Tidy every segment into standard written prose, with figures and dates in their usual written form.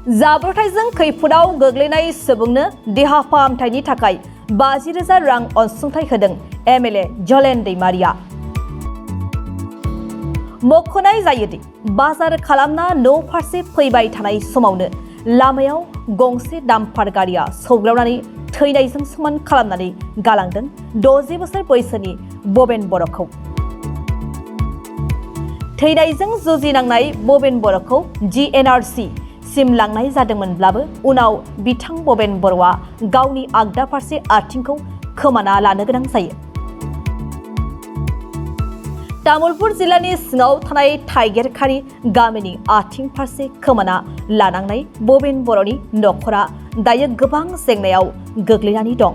जाब्रबथायजों खैफोदाव गोग्लैनाय सुबुंनो देहा फाहामथायनि थाखाय 50,000 रां अनसुंथाइ होदों एमएलए जलेन दैमारिया। मख'नाय जायोदि बाजार खालामना न' फारसे फैबाय थानाय समावनो लामायाव गंसे डाम्पार गारिया सौग्रावनानै थैनायजों समान खालामनानै गालांदों 60 बोसोर बैसोनि बबेन बर'खौ। थैनायजों जुजिनांनाय बबेन बर'खौ GNRC सिम लांनाय जादोंमोनब्लाबो उनाव बिथां बबेन बर'आ गावनि आगदा फारसे आथिंखौ खोमाना लानो गोनां जायो। तामुलपुर जिल्लानि सिङाव थानाय थाइगेरखारि गामिनि आथिं फारसे खोमाना लानांनाय बबेन बर'नि नखरा दायो गोबां जेंनायाव गोग्लैनानै दं।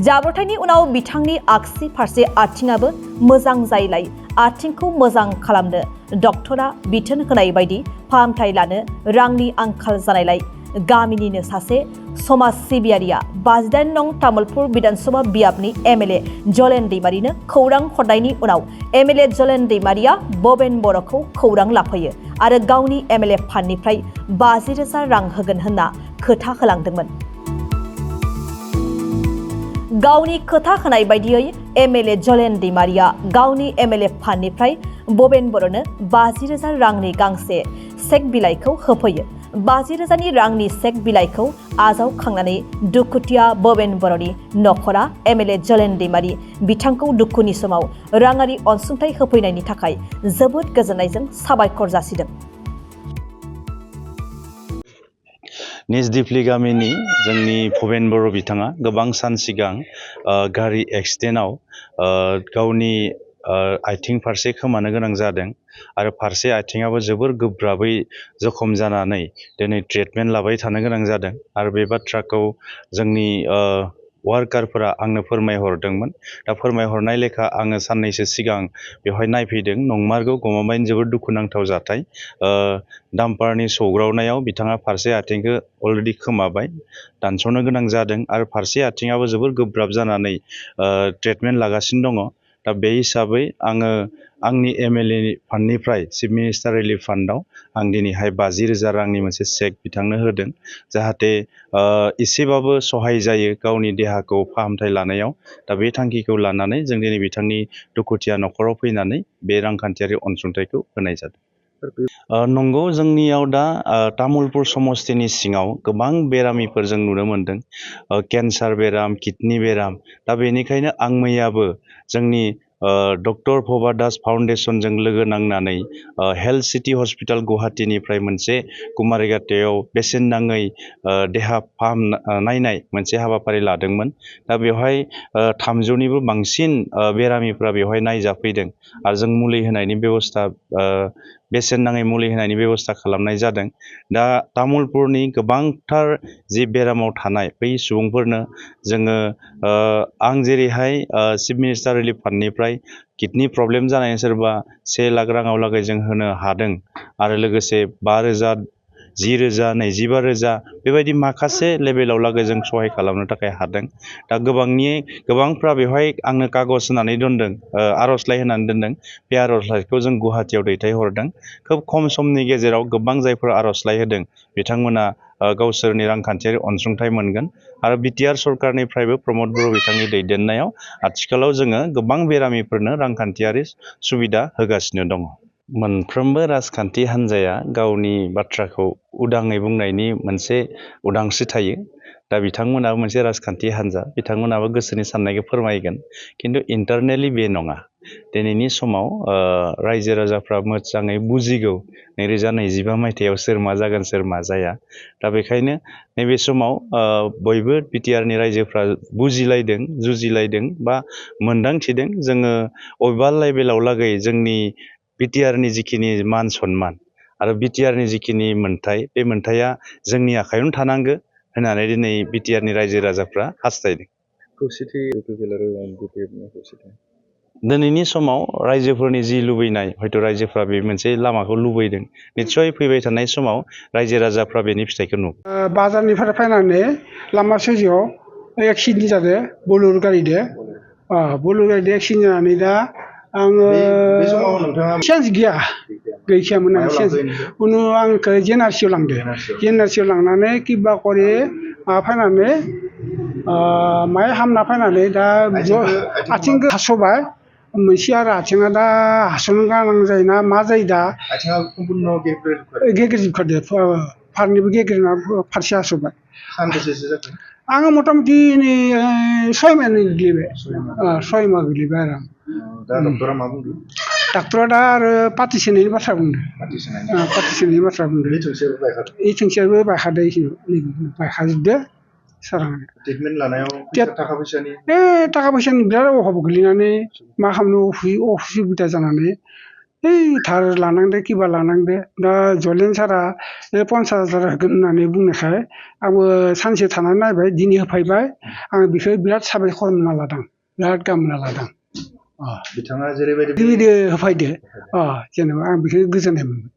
जाब्रबथायनि उनाव बिथांनि आगसि फारसे आथिंआबो मोजां जायैलाय आथिंखौ मोजां खालामनो डक्टरा बिथोन होनाय बायदि फाहामथाय लानो रांनि आंखाल जानायलाय गामिनिनो सासे समाज सिबियारिया 58 नं तामुलपुर बिधानसभा बियाबनि एमएलए जलेन दैमारिनो खौरां हरनायनि उनाव एमएलए जलेन दैमारिया बबेन बर'खौ खौरां लाफैयो आरो गावनि एमएलए फान्डनिफ्राय 50,000 रां होगोन होनना खोथा होलांदोंमोन। गावनि खोथा होनाय बायदियै एमएलए जलेन दैमारिया गावनि एमएलए फान्डनिफ्राय बबेन बर'नो 50,000 रांनि गांसे चेक बिलाइखौ होफैयो। 50,000 रांनि चेक बिलाइखौ आजावखांनानै दुखुथिया बबेन बर'नि नखरा एमएलए जलेन दैमारि बिथांखौ दुखुनि समाव राङारि अनसुंथाइ होफैनायनि थाखाय जोबोद गोजोननायजों साबायखर जासिदों। निजदिफ्लि गामिनि जोंनि भबेन बर' बिथाङा गोबां सान सिगां गारि एक्सिडेन्टआव गावनि आथिं फारसे खोमानो गोनां जादों आरो फारसे आथिङाबो जोबोर गोब्राबै जखम जानानै दिनै ट्रिटमेन्ट लाबाय थानो गोनां जादों आरो बे बाथ्राखौ जोंनि वार्कारफोरा आंनो फोरमायहरदोंमोन। दा फोरमायहरनाय लेखा आङो साननैसो सिगां बेवहाय नायफैदों। नंमारगौ गमामायैनो जोबोद दुखुनांथाव जाथाय। डाम्पारनि सौग्रावनायाव बिथाङा फारसे आथिंखौ अलरेडि खोमाबाय, दानस'नो गोनां जादों आरो फारसे आथिङाबो जोबोर गोब्राब जानानै ट्रिटमेन्ट लागासिनो दङ। दा बे हिसाबै आङो आंनि एमएलए फान्डनिफ्राय चिफ मिनिस्टार रिलिफ फान्डआव आं दिनैहाय 50,000 रांनि मोनसे चेक बिथांनो होदों, जाहाथे एसेबाबो सहाय जायो गावनि देहाखौ फाहामथाय लानायाव। दा बे थांखिखौ लानानै जों दिनै बिथांनि दुखुथिया नखराव फैनानै बे रांखान्थियारि अनसुंथाइखौ होनाय जादों। नंगौ, जोंनियाव दा तामुलपुर समस्तिनि सिङाव गोबां बेरामिफोर जों नुनो मोनदों, केन्सार बेराम, किडनि बेराम। दा बेनिखायनो आं मैयाबो जोंनि डक्टर भबा दास फाउन्डेसनजों लोगो नांनानै हेल्थ सिटि हस्पिटाल गुवाहाटीनिफ्राय मोनसे कुमारिघाटायाव बेसेन नाङै देहा नायनाय मोनसे हाबाफारि लादोंमोन। दा बेवहाय 300निबो बांसिन बेरामिफ्रा बेवहाय नायजाफैदों आरो जों मुलि होनायनि बेबस्था बेसेन नाङै मुलि होनायनि बेबस्था खालामनाय जादों। दा तामुलपुरनि गोबांथार जि बेरामाव थानाय बै सुबुंफोरनो जोङो आं जेरैहाय चिफ मिनिस्टार रिलिफ फान्डनिफ्राय किडनि प्रब्लेम जानाय सोरबा 1 लाख राङाव लागै जों होनो हादों आरो लोगोसे 5,000, 10,000, 25,000 बेबायदि माखासे लेभेलाव लागै जों सहाय खालामनो थाखाय हादों। दा गोबांफ्रा बेवहाय आंनो कागज होनानै दोनदों, आर'जलाइ होनानै दोनदों। बे आर'जलाइखौ जों गुवाहाटीयाव दैथायहरदों। खोब खम समनि गेजेराव गोबां जायफोर आर'जलाइ होदों बिथांमोना गावसोरनि रांखान्थियारि अनसुंथाइ मोनगोन आरो बिटिआर सरकारनिफ्रायबो प्रमद बर' बिथांनि दैदेननायाव आथिखालाव जोङो गोबां बेरामिफोरनो रांखान्थियारि सुबिदा होगासिनो दङ। मोनफ्रोमबो राजखान्थि हान्जाया गावनि बाथ्राखौ उदाङै बुंनायनि मोनसे उदांस्रि थायो। दा बिथांमोनाबो मोनसे राजखान्थि हान्जा, बिथांमोनाबो गोसोनि साननायखौ फोरमायगोन, खिन्थु इन्टारनेलि बे नङा। दिनैनि समाव रायजो राजाफ्रा मोजाङै बुजिगौ 2025 मायथाइयाव सोर मा जागोन सोर मा जाया। दा बेखायनो नैबे समाव बयबो बिटिआरनि रायजोफ्रा बुजिलायदों, जुजिलायदों बा मोन्दांथिदों जोङो अबेबा लेभेलाव लागै जोंनि बिटिआरनि जिखिनि मान सन्मान आरो बिटिआरनि जिखिनि मोन्थाय, बे मोन्थाया जोंनि आखायावनो थानांगौ होननानै दिनै बिटिआरनि रायजो राजाफ्रा हास्थायदों। दिनैनि समाव रायजोफोरनि जि लुबैनाय, हयथ' रायजोफ्रा बे मोनसे लामाखौ लुबैदों, निस्सय फैबाय थानाय समाव रायजो राजाफ्रा बेनि फिथाइखौ नुगोन। बाजारनिफ्राय फैनानै लामा ससेयाव एक्सिडेन्ट जादों बलेर' गारिजों। बलेर' गारिजों एक्सिडेन्ट जानानै दा आङो चान्स गैया। गैखायामोन आं उनाव आंखौ जेएनआरसियाव लांदो जेएनआरसियाव लांनानै किबा करे माबा फैनानै माय हामना फैनानै दा आथिंखौ हास'बाय मोनसे आरो आथिङा दा हास'नो गोनां जायोना मा जायो दा आथिङा सम्पुर्ण गेग्रेजोबखादो फारनैबो गेग्रेना फारसे हास'बाय सानबेसेसो जाखो आङो मथा मथि नै 6 माह गोग्लैबाय 6 माह गोग्लैबाय आरो दा डक्टरा मा बुंदों डाक्टरा दा आरो पाटि सोनायनि बाथ्रा बुंदों पाटि सोनायनि बाथ्रा बुंदों बे थोंसेयाबो बायखादो बायखाजोबदो ट्रिटमेन्ट लानायाव थाखा फैसानि थाखा फैसानि बिराद अभाब गोग्लैनानै मा खालामनो असुबिदा जानानै धार लानांदो किबा लानांदो दा जयेन सारा 50,000 होगोन होननानै बुंनायखाय आंबो सानसे थानानै नायबाय दिनै होफैबाय आं बेखौ बिराद साबायखर होनना लादों बिराद गाहाम होनना लादों बिथाङा जेरैबायदि होफैदो जेनेबा आं बेखौ गोजोननाय मोनबाय